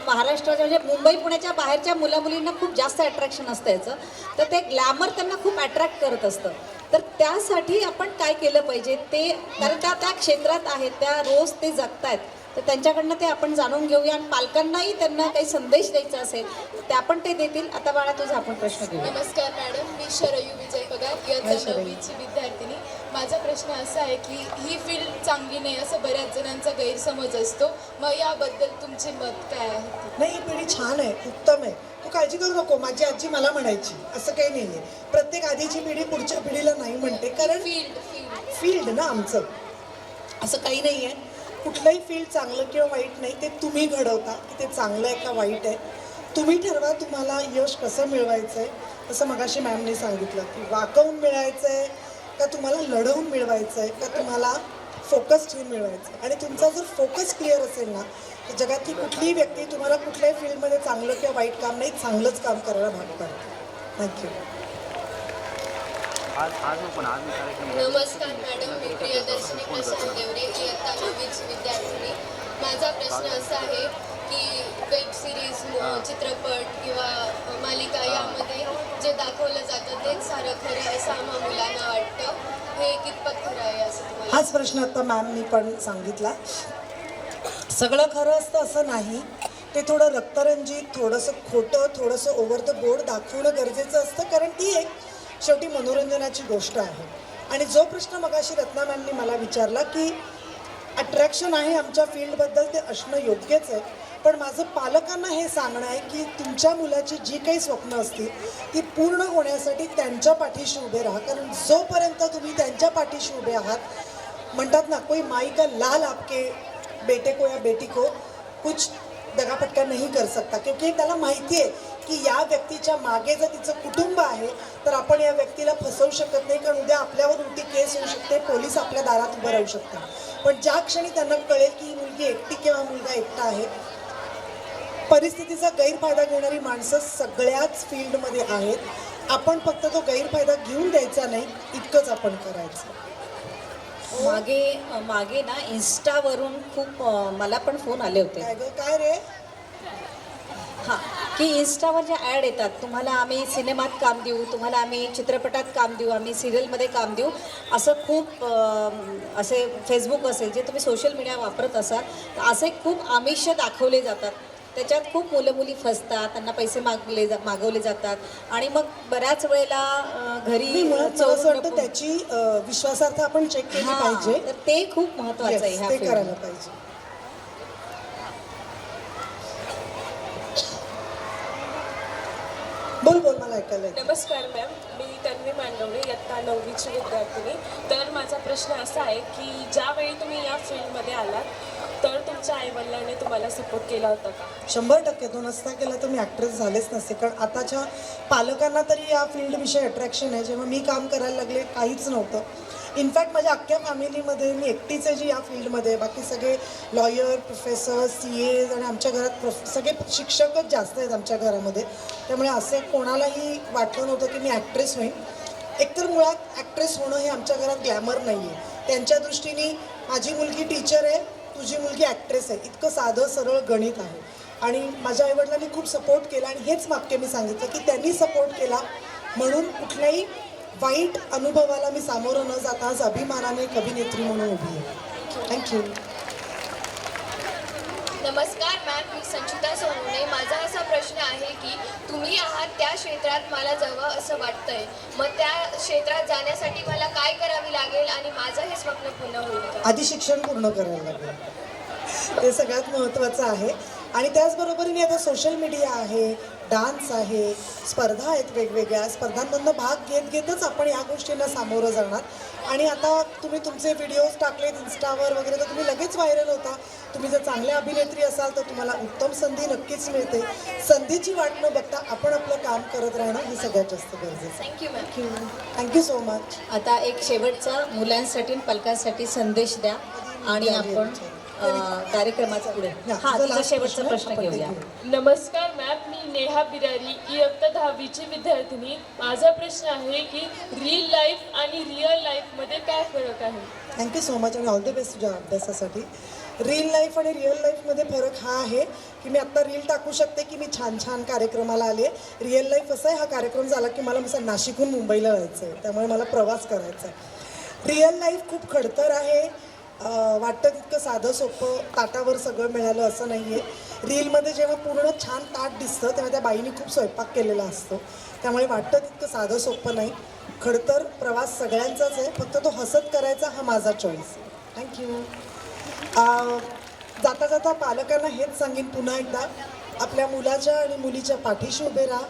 E: महाराष्ट्राच्या म्हणजे मुंबई पुण्याच्या बाहेरच्या मुलामुलींना खूप जास्त अट्रॅक्शन असतं याचं, तर ते ग्लॅमर त्यांना खूप अट्रॅक्ट करत असतं. तर त्यासाठी आपण काय केलं पाहिजे ते, कारण का त्या क्षेत्रात आहेत, त्या रोज ते जगतायत, तर त्यांच्याकडनं ते आपण जाणून घेऊया. आणि पालकांनाही त्यांना काही संदेश द्यायचा असेल ते आपण ते देतील. आता बाळा, तुझा आपण प्रश्न घेऊया.
G: नमस्कार मॅडम, मी शरयू विजय पगार, इयत्ता 9वीची विद्यार्थिनी. माझा प्रश्न असा आहे की ही फील्ड चांगली नाही असं बऱ्याच जणांचा गैरसमज असतो, मग याबद्दल तुमचे मत काय आहे?
F: नाही, ही पिढी छान आहे, उत्तम आहे, तू काळजी करू नको. माझी आजी मला म्हणायची असं काही नाही आहे. प्रत्येक आधीची पिढी पुढच्या पिढीला नाही म्हणते, कारण फील्ड ना आमचं, असं काही नाही आहे. कुठलंही फील्ड चांगलं किंवा वाईट नाही, ते तुम्ही घडवता की ते चांगलं आहे का वाईट आहे. तुम्ही ठरवा तुम्हाला यश कसं मिळवायचं आहे. असं मगाशी मॅमने सांगितलं की वाकवून मिळवायचं आहे का तुम्हाला लढवून मिळवायचं आहे, का तुम्हाला फोकस ठेवून मिळवायचं आहे. आणि तुमचा जर फोकस क्लिअर असेल ना, तर जगातली कुठलीही व्यक्ती तुम्हाला कुठल्याही फील्डमध्ये चांगलं किंवा वाईट काम नाही, चांगलंच काम करायला भाग पाडते. थँक्यू.
G: नमस्कार मॅडम, मी प्रियदर्शनी प्रशांत देवरे, इयत्ता 9वीची विद्यार्थिनी. माझा प्रश्न असा आहे की वेब सिरीज, चित्रपट किंवा मालिका यामध्ये जे दाखवलं जातं तेच सारं खरं असं आम्हा मुलांना वाटतं, हे कितपत खरं आहे असं तुम्हाला?
F: हाच प्रश्न आता मॅमनी पण सांगितला. सगळं खरं असतं असं नाही, ते थोडं रक्तरंजित, थोडंसं खोटं, थोडंसं ओव्हर द बोर्ड दाखवणं गरजेचं असतं, कारण ती एक शेवटी मनोरंजनाची गोष्ट आहे. आणि जो प्रश्न मगाशी रत्ना मॅमनी मला विचारला की अट्रॅक्शन आहे आमच्या फील्डबद्दल, ते असणं योग्यच आहे, पण माझं पालकांना हे सांगणं आहे की तुमच्या मुलाची जी काही स्वप्न असतील ती पूर्ण होण्यासाठी त्यांच्या पाठीशी उभे राहा. कारण जोपर्यंत तुम्ही त्यांच्या पाठीशी उभे आहात, म्हणतात ना, कोई माई का लाल आपके बेटे को या बेटी को कुछ दगाफटका नहीं कर सकता, क्योंकि त्याला माहिती आहे की या व्यक्तीच्या मागे जर तिचं कुटुंब आहे तर आपण या व्यक्तीला फसवू शकत नाही, कारण उद्या आपल्यावर उलटी केस होऊ शकते, पोलीस आपल्या दारात उभं राहू शकतात. पण ज्या क्षणी त्यांना कळेल की ही मुलगी एकटी किंवा मुलगा एकटा आहे, परिस्थितीचा गैरफायदा घेणारी माणसं सगळ्याच फील्डमध्ये आहेत. आपण फक्त तो गैरफायदा घेऊन द्यायचा नाही, इतकंच आपण करायचं.
E: मागे ना इन्स्टावरून खूप मला पण फोन आले होते.
F: काय गं, काय रे?
E: हां, की इन्स्टावर ज्या ॲड येतात, तुम्हाला आम्ही सिनेमात काम देऊ, तुम्हाला आम्ही चित्रपटात काम देऊ, आम्ही सिरियलमध्ये काम देऊ, असं खूप असे फेसबुक असेल जे तुम्ही सोशल मीडिया वापरत असाल, तर असे खूप आमिष दाखवले जातात. त्याच्यात खूप मुलं मुली फसतात, त्यांना पैसे मागवले जातात आणि मग बऱ्याच वेळेला घरी
F: नाही, मुळात मला
E: चोरून
F: असं वाटतं
E: नको-
F: त्याची विश्वासार्हता आपण चेक केली
E: हां,
F: पाहिजे.
E: तर ते खूप महत्त्वाचं आहे
F: Yes,
E: ह्या
F: ते
E: field
F: करायला
E: मध्ये.
F: पाहिजे. बोल बोल, मला ऐकायला येतं.
H: नमस्कार मॅम, मी तन्वी मांडवणे, इयत्ता 9वीची विद्यार्थिनी. तर माझा प्रश्न असा आहे की ज्यावेळी तुम्ही या फील्डमध्ये आलात तर तुमच्या आईवडिलांनी तुम्हाला सपोर्ट केला होता का?
F: 100% तो नसता केला तर मी ॲक्ट्रेस झालेच नसते. कारण आताच्या पालकांना तरी या फील्डविषयी अट्रॅक्शन आहे. जेव्हा मी काम करायला लागले काहीच नव्हतं. इनफॅक्ट माझ्या अख्ख्या फॅमिलीमध्ये मी एकटीच आहे जी या फील्डमध्ये, बाकी सगळे लॉयर, प्रोफेसर, CAs आणि आमच्या घरात सगळे शिक्षकच जास्त आहेत आमच्या घरामध्ये. त्यामुळे असं कोणालाही वाटलं नव्हतं की मी ॲक्ट्रेस होईन. एकतर मुळात ॲक्ट्रेस होणं हे आमच्या घरात ग्लॅमर नाही आहे. त्यांच्या दृष्टीने माझी मुलगी टीचर आहे, तुझी मुलगी ॲक्ट्रेस आहे, इतकं साधं सरळ गणित आहे. आणि माझ्या आईवडिलांनी खूप सपोर्ट केला आणि हेच वाक्य मी सांगितलं की त्यांनी सपोर्ट केला म्हणून कुठल्याही वाईट अनुभवाला मी सामोरं न जाता आज अभिमानाने एक अभिनेत्री म्हणून उभी आहे. थँक्यू.
G: नमस्कार मॅम, मी संचिता सोनवणे. माझा असा प्रश्न आहे की तुम्ही आहात त्या क्षेत्रात मला जावं असं वाटतंय. मग त्या क्षेत्रात जाण्यासाठी मला काय करावे लागेल आणि माझं हे स्वप्न पूर्ण होईल का?
F: आधी शिक्षण पूर्ण करायला लागेल, ते सगळ्यात महत्त्वाचं आहे. आणि त्याचबरोबरीने आता सोशल मीडिया आहे, डान्स आहे, स्पर्धा आहेत वेगवेगळ्या. स्पर्धांमधनं भाग घेतच आपण या गोष्टींना सामोरं जाणार. आणि आता तुम्ही तुमचे व्हिडिओज टाकलेत इन्स्टावर वगैरे तर तुम्ही लगेच व्हायरल होता. तुम्ही जर चांगल्या अभिनेत्री असाल तर तुम्हाला उत्तम संधी नक्कीच मिळते. संधीची वाट न बघता आपण आपलं काम करत राहणं हे सगळ्यात जास्त गरजेचं आहे.
G: Thank you ma'am.
F: Thank you so much.
E: आता एक शेवटचा मुलांसाठी आणि पालकांसाठी संदेश द्या आणि आपण कार्यक्रमाचा पुढे हा तुझा शेवटचा प्रश्न घेऊया.
H: नमस्कार मॅम, मी नेहा बिरारी, इयत्ता 10वीची विद्यार्थिनी. माझा प्रश्न आहे की रिअल लाईफ आणि रिअल लाईफमध्ये काय फरक आहे?
F: थँक्यू सो मच आणि ऑल द बेस्ट तुझ्या अभ्यासासाठी. रिअल लाईफ आणि रिअल लाईफमध्ये फरक हा आहे की मी आत्ता रील टाकू शकते की मी छान छान कार्यक्रमाला आले. रिअल लाईफ असं आहे, हा कार्यक्रम झाला की मला असं नाशिकहून मुंबईला जायचं आहे, त्यामुळे मला प्रवास करायचा आहे. रिअल लाईफ खूप खडतर आहे. वाटतं तितकं साधं सोपं ताटावर सगळं मिळालं असं नाही आहे. रीलमध्ये जेव्हा पूर्ण छान ताट दिसतं तेव्हा त्या बाईने खूप स्वयंपाक केलेला असतो, त्यामुळे वाटतं तितकं साधं सोपं नाही. खडतर प्रवास सगळ्यांचाच आहे, फक्त तो हसत करायचा हा माझा चॉईस आहे. थँक्यू. जाता जाता पालकांना हेच सांगेन पुन्हा एकदा, आपल्या मुलाच्या आणि मुलीच्या पाठीशी उभे राहा.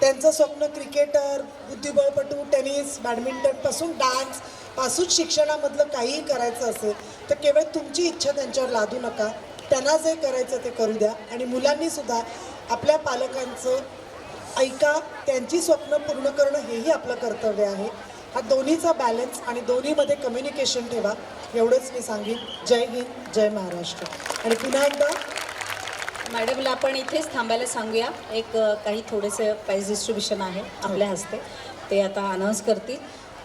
F: त्यांचं स्वप्न क्रिकेटर, बुद्धिबळपटू, टेनिस, बॅडमिंटनपासून डान्स पासून शिक्षणामधलं काहीही करायचं असेल तर केवळ तुमची इच्छा त्यांच्यावर लादू नका. त्यांना जे करायचं ते करू द्या. आणि मुलांनीसुद्धा आपल्या पालकांचं ऐका, त्यांची स्वप्न पूर्ण करणं हेही आपलं कर्तव्य आहे. हा दोन्हीचा बॅलन्स आणि दोन्हीमध्ये कम्युनिकेशन ठेवा, एवढंच मी सांगेन. जय हिंद, जय महाराष्ट्र. आणि पुन्हा एकदा
E: मॅडमला आपण इथेच थांबायला सांगूया. एक काही थोडेसे प्राईज डिस्ट्रीब्युशन आहे आपल्या हस्ते, ते आता अनाऊन्स करतील.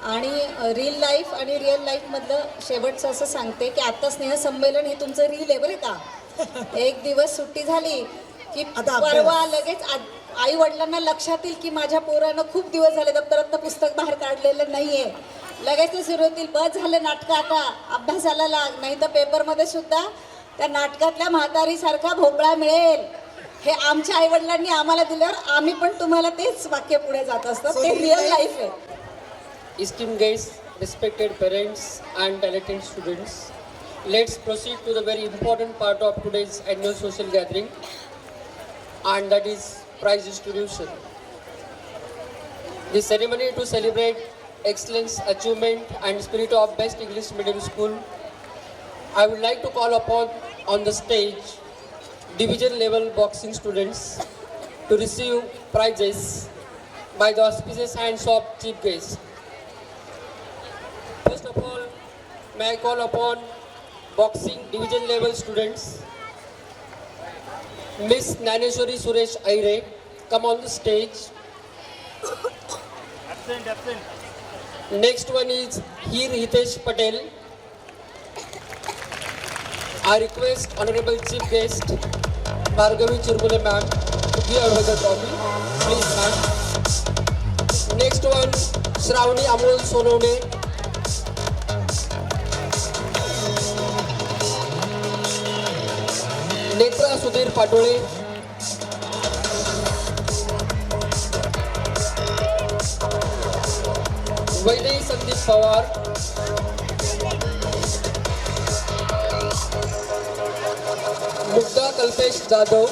E: आणि रील लाईफ आणि रिअल लाईफमधलं शेवटचं असं सांगते की आता स्नेहसंमेलन हे तुमचं रील आहे बरं का. एक दिवस सुट्टी झाली की
F: आता
E: परवा लगेच आई वडिलांना लक्षात येईल की माझ्या पोरानं खूप दिवस झाले दप्तरातनं पुस्तक बाहेर काढलेलं नाही आहे. लगेच ते सुरू होतील, बस झालं नाटकं, आता अभ्यासाला लाग, नाही तर पेपरमध्ये सुद्धा त्या नाटकातल्या म्हातारीसारखा भोपळा मिळेल. हे आमच्या आईवडिलांनी आम्हाला दिल्यावर आम्ही पण तुम्हाला तेच वाक्य पुढे जात असतो. ते रिअल लाईफ आहे.
I: Esteemed guests, respected parents and talented students, let's proceed to the very important part of today's annual social gathering, and that is prize distribution. The ceremony to celebrate excellence, achievement and spirit of Best English Medium School. I would like to call upon on the stage division level boxing students to receive prizes by the auspicious hands of chief guests. First of all, may I call upon boxing division level students Miss Naneshwari Suresh Aire, come on the stage. Next one is Heer Hitesh Patel. I request Honorable Chief Guest Bhargavi Chirmule ma'am to give away the trophy. Please ma'am. Next one Shravani Amol Sonone. Netra Sudhir Patole. Vaidehi Sandeep Pawar. Mugdha Kalpesh Jadhav.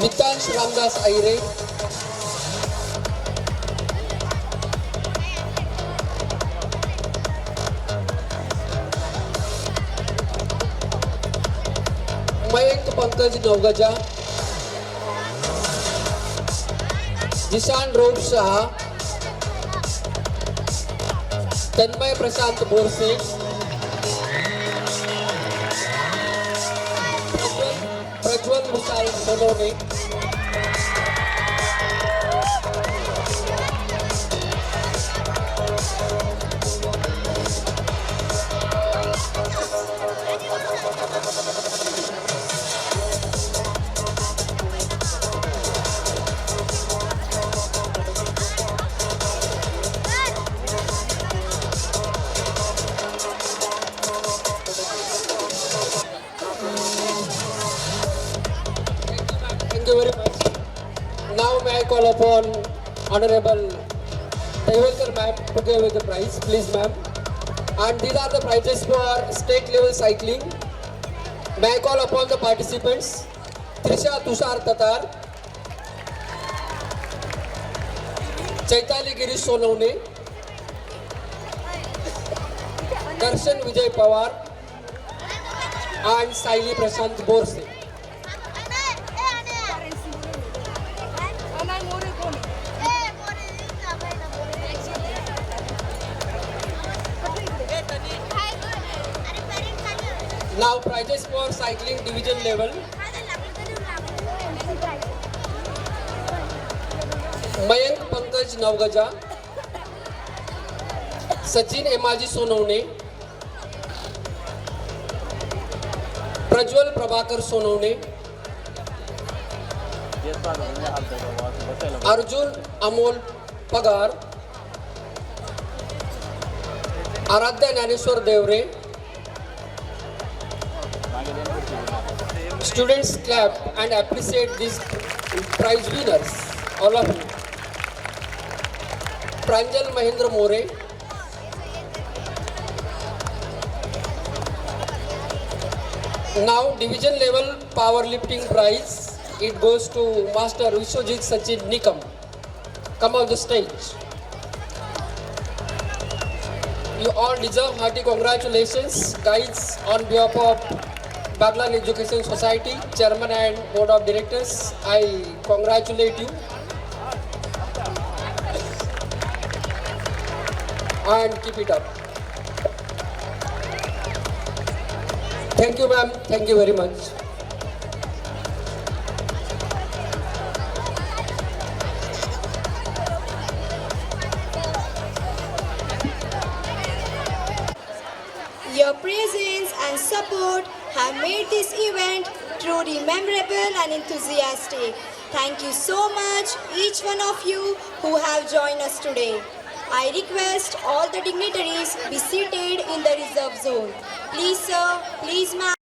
I: Vitansh Ramdas Aire. Mayank Pankaj Navgaja. Jishan Rob Shah. Tanmay Prashant Borse. Prajwal Vishal Sonone. Thank you very much. Now may I call upon Honorable Taivalkar ma'am to give away the prize. Please ma'am. And these are the prizes for state level cycling. May I call upon the participants Trisha Tushar Tatar, Chaitali Girish Sonone, Darshan Vijay Pawar and Saili Prashant Borse. Now prizes for cycling division level. Mayank Pankaj Navgaja, Sachin Emaji Sonone, Prajwal Prabhakar Sonone, Arjun Amol Pagar, Aradhya Naneshwar Devre. Students clap and appreciate these prize winners, all of you. Pranjal Mahendra More, now division level powerlifting prize, it goes to Master Vishwajit Sachin Nikam. Come on the stage. You all deserve hearty congratulations, guys, on behalf of Baglan Education Society, Chairman and Board of Directors. I congratulate you. And keep it up. Thank you, ma'am. Thank you very much.
B: Your presence and support have made this event truly memorable and enthusiastic. Thank you so much, each one of you who have joined us today. I request all the dignitaries be seated in the reserve zone. Please, sir, please, ma'am.